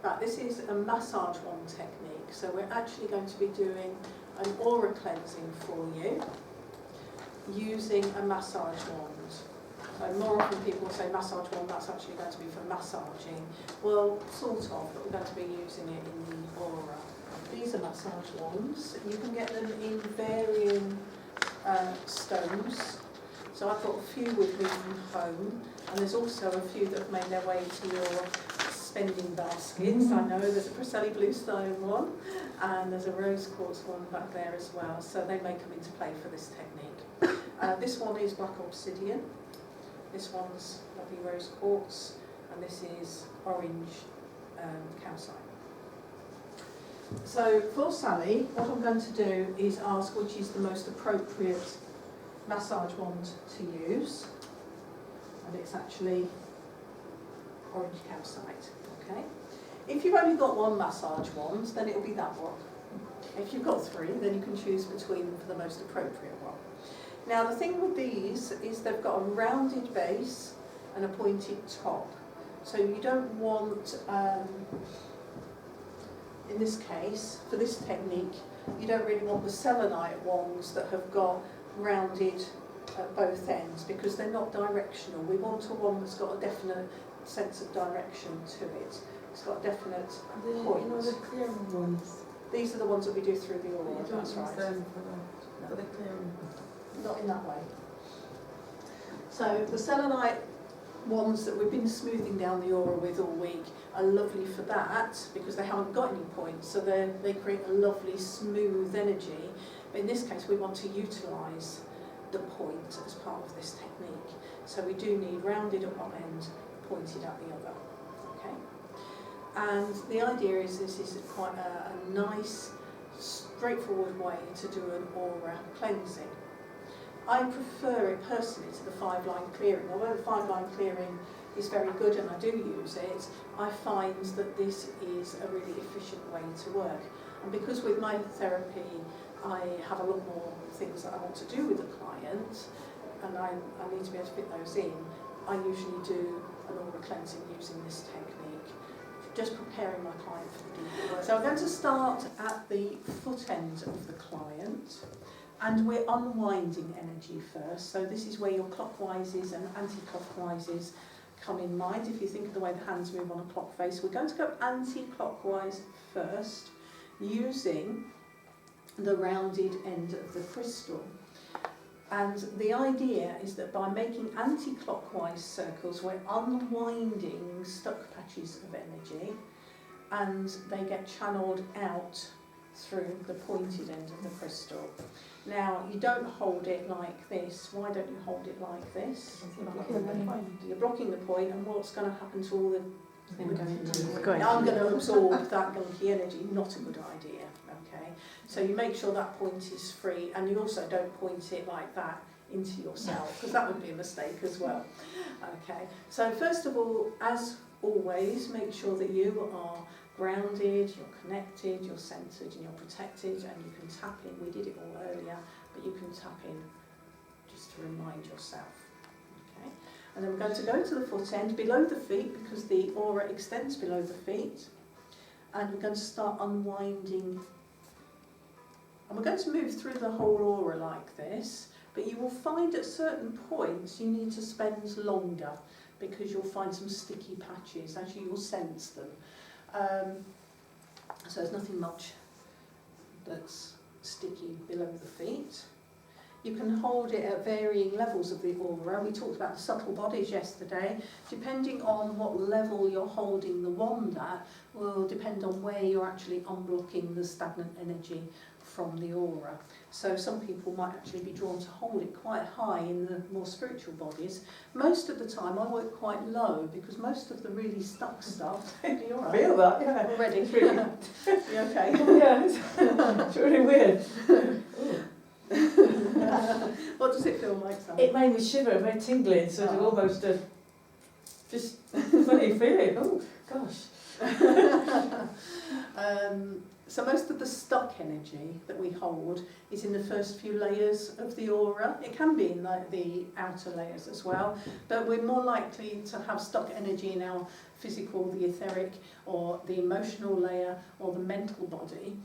Right, this is a massage wand technique, so we're actually going to be doing an aura cleansing for you using a massage wand. So more often people say massage wand, that's actually going to be for massaging. Well, sort of, but we're going to be using it in the aura. These are massage wands. You can get them in varying stones. So I've got a few with me from home, and there's also a few that have made their way to your spending baskets. I know there's a Priscelli Bluestone one, and there's a rose quartz one back there as well, so they may come into play for this technique. This one is black obsidian, this one's lovely rose quartz, and this is orange calcite. So for Sally, what I'm going to do is ask which is the most appropriate massage wand to use, and it's actually orange calcite. Okay. If you've only got one massage wand, then it'll be that one. If you've got three, then you can choose between them for the most appropriate one. Now the thing with these is they've got a rounded base and a pointed top. So you don't want, in this case, for this technique, you don't really want the selenite wands that have got rounded at both ends, because they're not directional. We want a one that's got a definite sense of direction to it. It's got a definite point. You know the clear ones? These are the ones that we do through the aura, that's right. For the clear Not in that way. So the selenite ones that we've been smoothing down the aura with all week are lovely for that, because they haven't got any points, so they create a lovely smooth energy. But in this case we want to utilise the point as part of this technique. So we do need rounded at one end, pointed at the other. Okay. And the idea is this is quite a nice, straightforward way to do an aura cleansing. I prefer it personally to the 5-line clearing. Although the 5-line clearing is very good and I do use it, I find that this is a really efficient way to work. And because with my therapy I have a lot more things that I want to do with the client, and I need to be able to fit those in, I usually do an aura cleansing using this technique, just preparing my client for the deeper work. So I'm going to start at the foot end of the client, and we're unwinding energy first. So this is where your clockwises and anti-clockwises come in mind. If you think of the way the hands move on a clock face, we're going to go anti-clockwise first, using the rounded end of the crystal. And the idea is that by making anti-clockwise circles, we're unwinding stuck patches of energy, and they get channeled out through the pointed end of the crystal. Now, you don't hold it like this. Why don't you hold it like this? You're blocking the point, and what's going to happen to all the... I'm going to absorb that gunky energy. Not a good idea. Okay, so you make sure that point is free, and you also don't point it like that into yourself, because that would be a mistake as well. Okay, so first of all, as always, make sure that you are grounded, you're connected, you're centred, and you're protected, and you can tap in. We did it all earlier, but you can tap in just to remind yourself. Okay, and then we're going to go to the foot end, below the feet, because the aura extends below the feet, and we're going to start unwinding. And we're going to move through the whole aura like this, but you will find at certain points you need to spend longer, because you'll find some sticky patches as you will sense them. So there's nothing much that's sticky below the feet. You can hold it at varying levels of the aura. We talked about the subtle bodies yesterday. Depending on what level you're holding the wand at will depend on where you're actually unblocking the stagnant energy from the aura. So some people might actually be drawn to hold it quite high in the more spiritual bodies. Most of the time I work quite low, because most of the really stuck stuff... You're right. Feel that, yeah. Already. It's really... You okay? Yeah, it's really weird. What does it feel like, Sam? It made me shiver, very tingling, so it almost just funny feeling. Oh, gosh. So most of the stuck energy that we hold is in the first few layers of the aura. It can be in the outer layers as well, but we're more likely to have stuck energy in our physical, the etheric, or the emotional layer, or the mental body,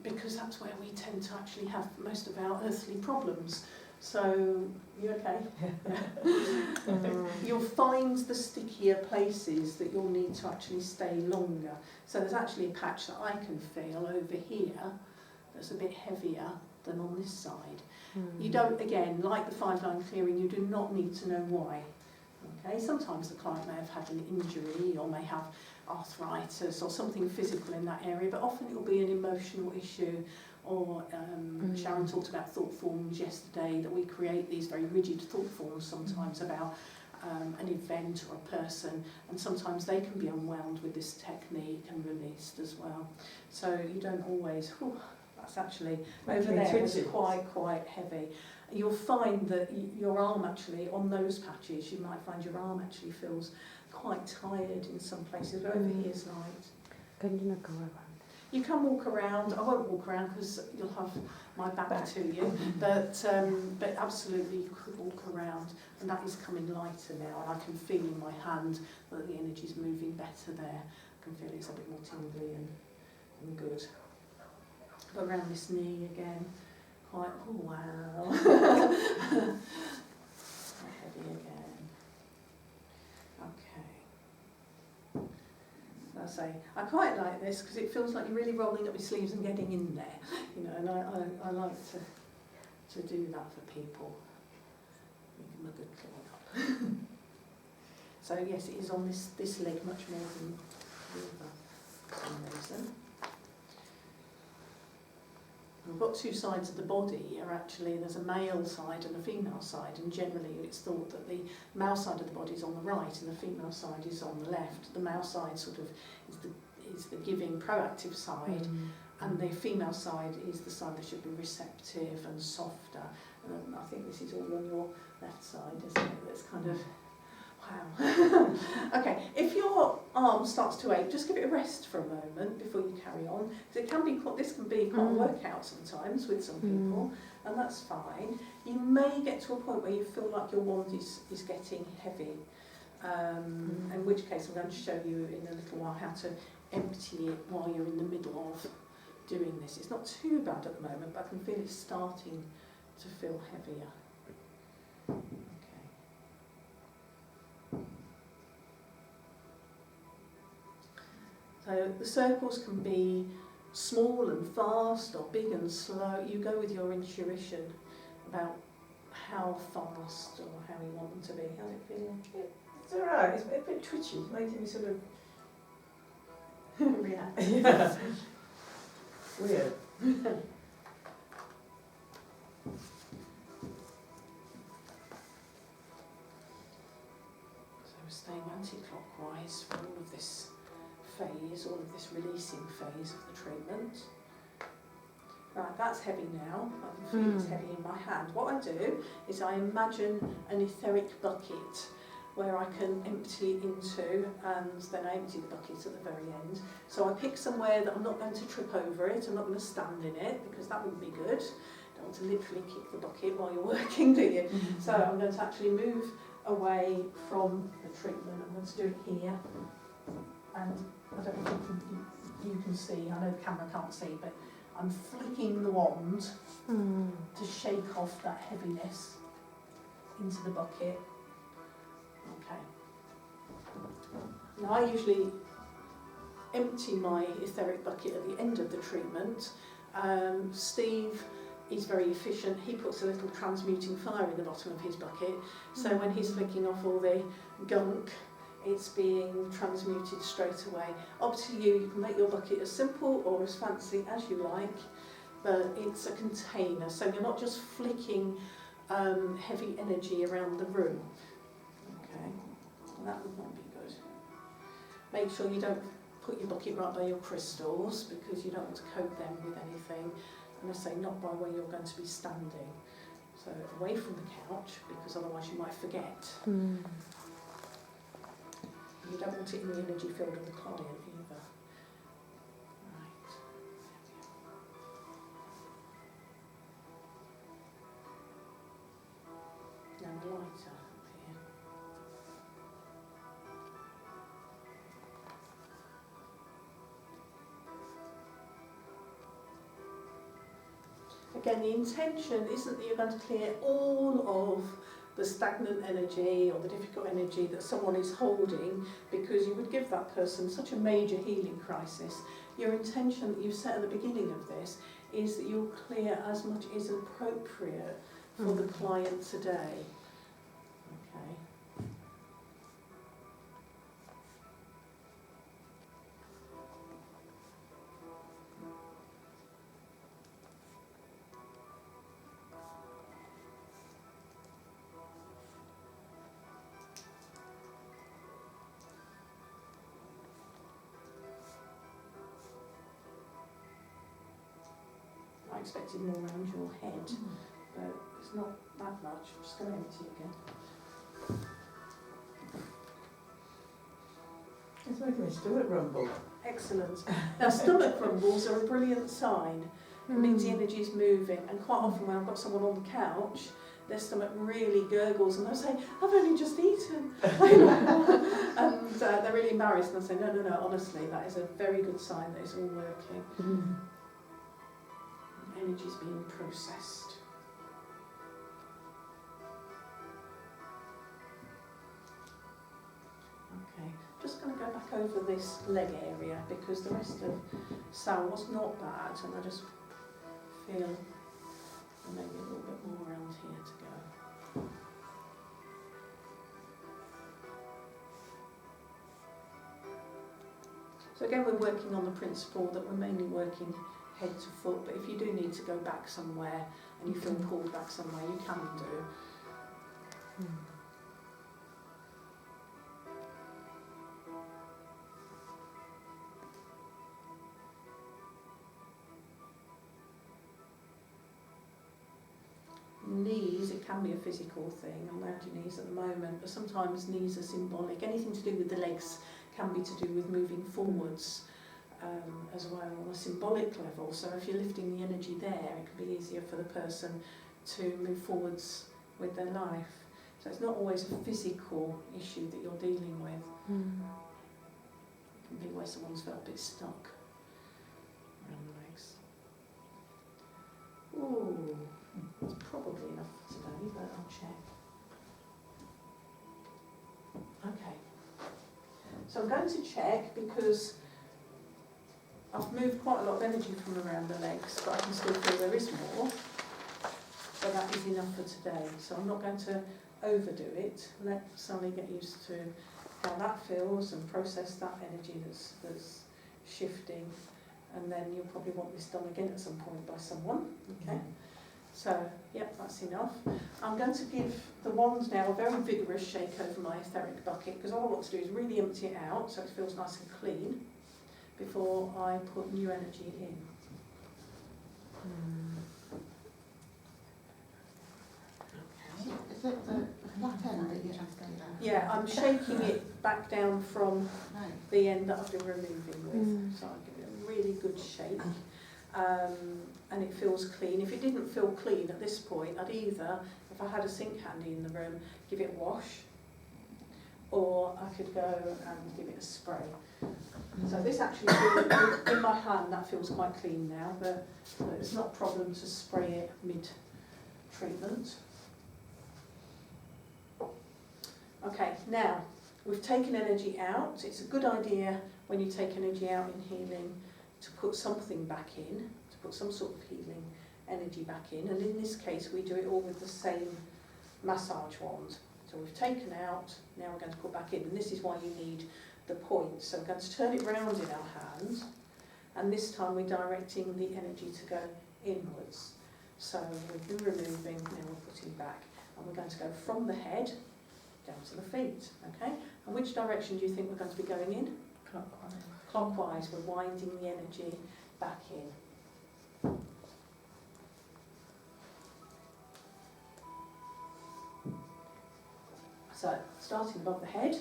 because that's where we tend to actually have most of our earthly problems. So, you okay? Yeah. You'll find the stickier places that you'll need to actually stay longer. So there's actually a patch that I can feel over here that's a bit heavier than on this side. You don't, again, like the 5-line clearing, you do not need to know why. Okay, sometimes the client may have had an injury or may have arthritis or something physical in that area, but often it will be an emotional issue. Or Sharon talked about thought forms yesterday, that we create these very rigid thought forms sometimes about an event or a person, and sometimes they can be unwound with this technique and released as well. So you don't always, that's actually, over there was quite heavy. You'll find that your arm actually, on those patches, you might find your arm actually feels quite tired in some places, but over here's light. Can you not go around? You can walk around. I won't walk around because you'll have my back to you, but absolutely you could walk around, and that is coming lighter now, and I can feel in my hand that the energy's moving better there. I can feel it's a bit more tingly and good. Go around this knee again, quite, oh wow. Quite heavy again. Okay. I say, I quite like this because it feels like you're really rolling up your sleeves and getting in there, you know, and I like to do that for people. Give them a good clean up. So yes, it is on this leg much more than the other, for some reason. We've got two sides of the body are actually, there's a male side and a female side, and generally it's thought that the male side of the body is on the right and the female side is on the left. The male side sort of is the giving, proactive side, and the female side is the side that should be receptive and softer. And I think this is all on your left side, isn't it? That's kind of, wow. Okay, if your arm starts to ache, just give it a rest for a moment before you carry on. Because this can be quite a workout sometimes with some people, and that's fine. You may get to a point where you feel like your wand is getting heavy, in which case I'm going to show you in a little while how to empty it while you're in the middle of doing this. It's not too bad at the moment, but I can feel it starting to feel heavier. So the circles can be small and fast or big and slow. You go with your intuition about how fast or how you want them to be. How's it feeling? It's alright, it's a bit twitchy, it's making me sort of react. yeah. Weird. So we're staying anti-clockwise for all of this phase, all of this releasing phase of the treatment. Right, that's heavy now. I can feel it's heavy in my hand. What I do is I imagine an etheric bucket where I can empty into, and then I empty the bucket at the very end. So I pick somewhere that I'm not going to trip over it, I'm not going to stand in it, because that wouldn't be good. You don't want to literally kick the bucket while you're working, do you? So I'm going to actually move away from the treatment. I'm going to do it here. And I don't know if you can see, I know the camera can't see, but I'm flicking the wand to shake off that heaviness into the bucket. Okay. Now I usually empty my etheric bucket at the end of the treatment. Steve is very efficient. He puts a little transmuting fire in the bottom of his bucket, so when he's flicking off all the gunk, it's being transmuted straight away. Up to you, you can make your bucket as simple or as fancy as you like, but it's a container, so you're not just flicking heavy energy around the room. Okay, well, that would not be good. Make sure you don't put your bucket right by your crystals, because you don't want to coat them with anything, and I say not by where you're going to be standing. So away from the couch, because otherwise you might forget. You don't want it in the energy field of the client either. Right. lighter up here. Again, the intention isn't that you're going to clear all of the stagnant energy or the difficult energy that someone is holding, because you would give that person such a major healing crisis. Your intention that you set at the beginning of this is that you'll clear as much as appropriate for the client today. Okay. I expected more around your head, but it's not that much. I'm just going to empty again. It's making my stomach rumble. Excellent. Now, stomach rumbles are a brilliant sign. It means the energy is moving, and quite often when I've got someone on the couch, their stomach really gurgles, and they'll say, "I've only just eaten," and they're really embarrassed, and I say, "No, honestly, that is a very good sign that it's all working." Energy is being processed. Okay, just going to go back over this leg area because the rest of Sal was not bad, and I just feel maybe a little bit more around here to go. So again, we're working on the principle that we're mainly working head to foot, but if you do need to go back somewhere and you feel pulled back somewhere, you can do. Knees, it can be a physical thing. I'm around your knees at the moment, but sometimes knees are symbolic. Anything to do with the legs can be to do with moving forwards. As well on a symbolic level, so if you're lifting the energy there, it can be easier for the person to move forwards with their life. So it's not always a physical issue that you're dealing with. It can be where someone's felt a bit stuck around the legs. Ooh, that's probably enough for today, but I'll check. Okay, so I'm going to check because I've moved quite a lot of energy from around the legs, but I can still feel there is more. So that is enough for today. So I'm not going to overdo it. Let Sally get used to how that feels and process that energy that's shifting. And then you'll probably want this done again at some point by someone. Okay. So, yep, that's enough. I'm going to give the wand now a very vigorous shake over my etheric bucket, because all I want to do is really empty it out so it feels nice and clean before I put new energy in. Is it the flat end that you're just going down? Yeah, I'm shaking it back down from the end that I've been removing with. So I'll give it a really good shake. And it feels clean. If it didn't feel clean at this point, I'd either, if I had a sink handy in the room, give it a wash, or I could go and give it a spray. So this actually feels, in my hand, that feels quite clean now, but it's not a problem to spray it mid-treatment. Okay, now, we've taken energy out. It's a good idea when you take energy out in healing to put something back in, to put some sort of healing energy back in. And in this case, we do it all with the same massage wand. So we've taken out, now we're going to put back in. And this is why you need the point. So we're going to turn it round in our hand. And this time we're directing the energy to go inwards. So we've been removing, now we're putting back. And we're going to go from the head down to the feet, okay? And which direction do you think we're going to be going in? Clockwise. Clockwise, we're winding the energy back in. So, starting above the head,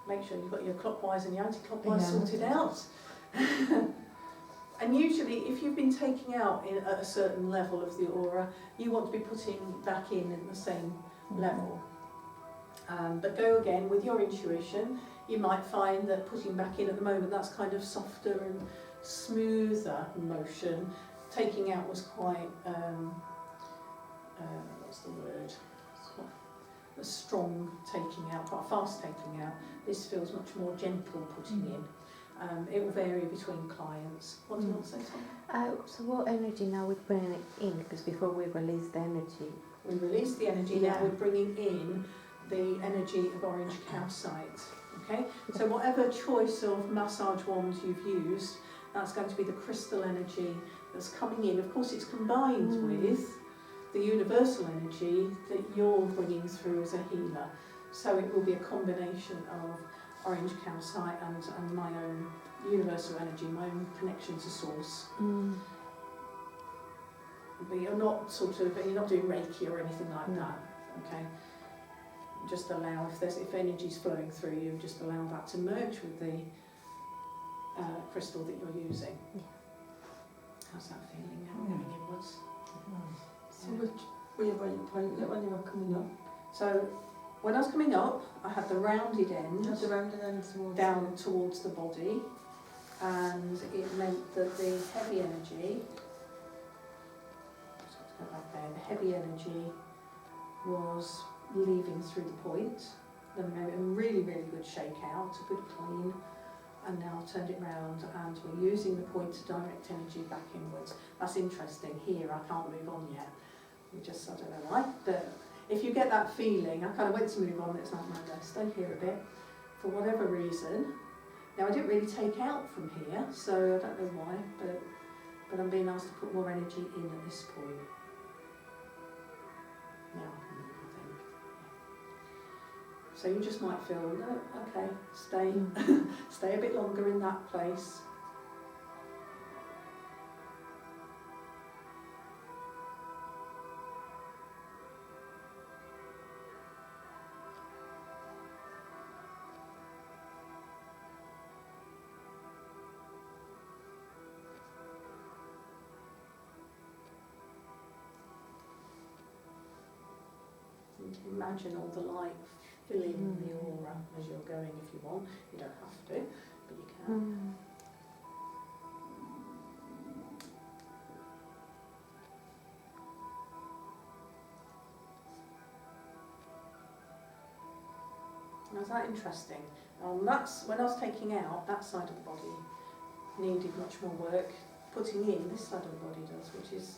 make sure you've got your clockwise and your anti-clockwise sorted out. And usually, if you've been taking out at a certain level of the aura, you want to be putting back in the same level. But go again with your intuition. You might find that putting back in at the moment, that's kind of softer and smoother motion. Taking out was quite, what's the word? A strong taking out, quite fast taking out. This feels much more gentle putting in. It will vary between clients. What do you want to say, Tom? So what energy now we're bringing it in? Because before we release the energy. We release the energy, now we're bringing in the energy of orange calcite. Okay, so whatever choice of massage wands you've used, that's going to be the crystal energy that's coming in. Of course, it's combined with the universal energy that you're bringing through as a healer. So it will be a combination of orange calcite and my own universal energy, my own connection to source. But you're not doing Reiki or anything like that. Okay. Just allow, if energy's flowing through you, just allow that to merge with the crystal that you're using. Yeah. How's that feeling now, going inwards? So which way were you pointing at when you were coming up? So when I was coming up, I had the rounded end Had the rounded end towards down towards the body, and it meant that the heavy energy, just got to go back there, the heavy energy was leaving through the point, then made a really, really good shake out, a good clean, and now I've turned it round and we're using the point to direct energy back inwards. That's interesting. Here I can't move on yet. I don't know why, but if you get that feeling, I kind of went to move on, it's not my best, stay here a bit, for whatever reason. Now I didn't really take out from here, so I don't know why, but I'm being asked to put more energy in at this point. Now I can move, I think. So you just might feel, no, okay, stay a bit longer in that place. Imagine all the light filling the aura as you're going if you want. You don't have to, but you can. Now, is that interesting? That's when I was taking out, that side of the body needed much more work. Putting in, this side of the body does, which is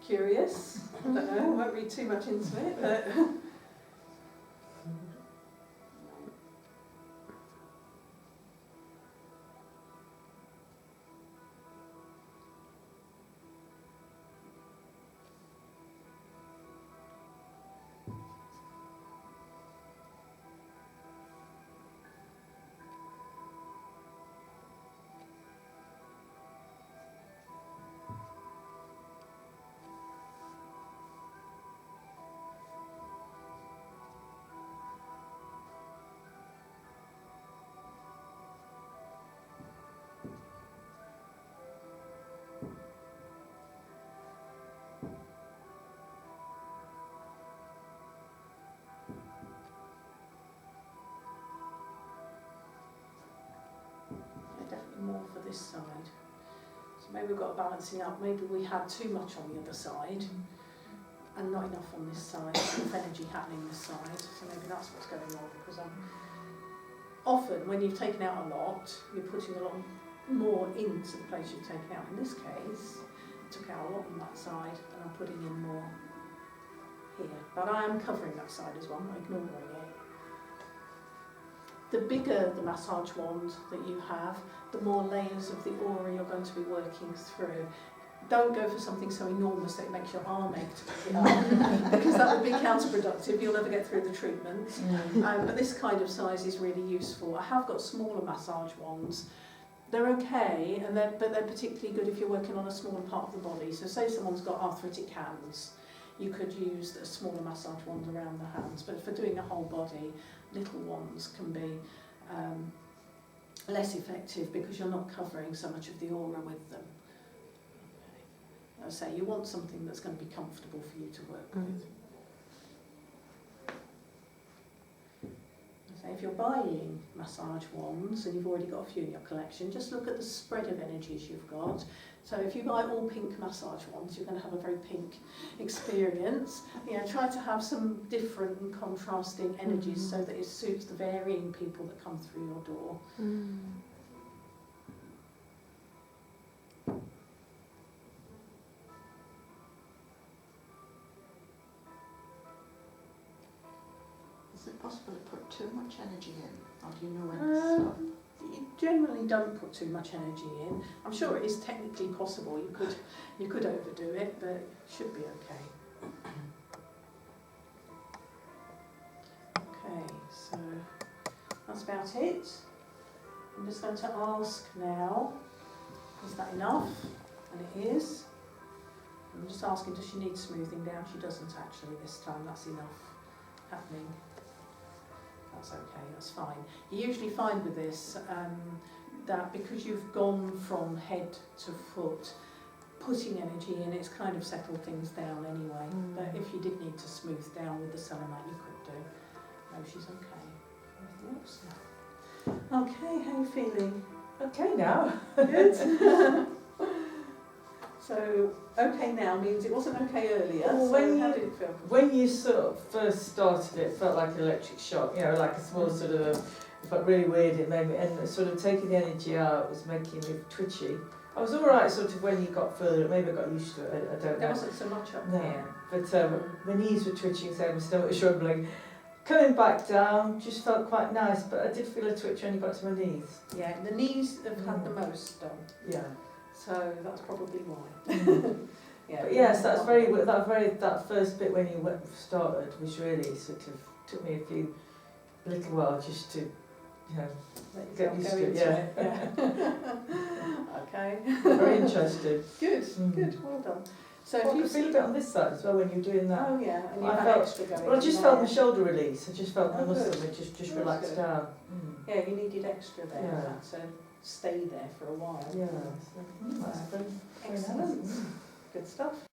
curious. I don't know, I won't read too much into it, but definitely more for this side. So maybe we've got a balancing up. Maybe we had too much on the other side and not enough on this side. Enough energy happening this side. So maybe that's what's going on, because often when you've taken out a lot, you're putting a lot more into the place you've taken out. In this case, I took out a lot on that side and I'm putting in more here. But I am covering that side as well, I'm not ignoring it. The bigger the massage wand that you have, the more layers of the aura you're going to be working through. Don't go for something so enormous that it makes your arm ache to pick it up, because that would be counterproductive. You'll never get through the treatment. But this kind of size is really useful. I have got smaller massage wands. They're okay, but they're particularly good if you're working on a smaller part of the body. So say someone's got arthritic hands, you could use a smaller massage wand around the hands. But for doing the whole body, little wands can be less effective because you're not covering so much of the aura with them. Okay. As I say, you want something that's going to be comfortable for you to work with. if you're buying massage wands and you've already got a few in your collection, just look at the spread of energies you've got. So if you buy all pink massage wands, you're going to have a very pink experience. You know, try to have some different and contrasting energies so that it suits the varying people that come through your door. Is it possible to put too much energy in? Or do you know when to stop? You generally don't put too much energy in. I'm sure it is technically possible. You could overdo it, but it should be okay. Okay, so that's about it. I'm just going to ask now, is that enough? And it is. I'm just asking, does she need smoothing down? She doesn't actually this time, that's enough happening. That's okay, that's fine. You usually find with this that because you've gone from head to foot, putting energy in, it's kind of settled things down anyway. But if you did need to smooth down with the selenite, you could do. No, she's okay. Anything else? No. Okay, how are you feeling? Okay now. Good. So, okay now means it wasn't okay earlier. Well, so when how you- did it feel? When you sort of first started it felt like an electric shock, you know, like a small sort of, it felt really weird, it made me, and sort of taking the energy out was making me twitchy. I was alright sort of when you got further, maybe I got used to it, I don't There know. wasn't so much up No, here. but my knees were twitching, so my stomach was rumbling. Coming back down just felt quite nice, but I did feel a twitch when you got to my knees. Yeah, the knees have had the most done. Yeah. So that's probably why. Yeah. But yes, that first bit when you started was really sort of, took me a little while just to, you know, get used to it, yeah. Okay. very interesting. Good, good, well done. So Well, if I you could feel a bit on this side as well when you're doing that. oh yeah, and you I had felt- extra going. Well, I just in felt there. my shoulder release, I just felt my Oh, muscle, good. it just That's relaxed good. down. Yeah, you needed extra there. Yeah. You had to stay there for a while. Yeah, so, that's very nice. Excellent. Good stuff.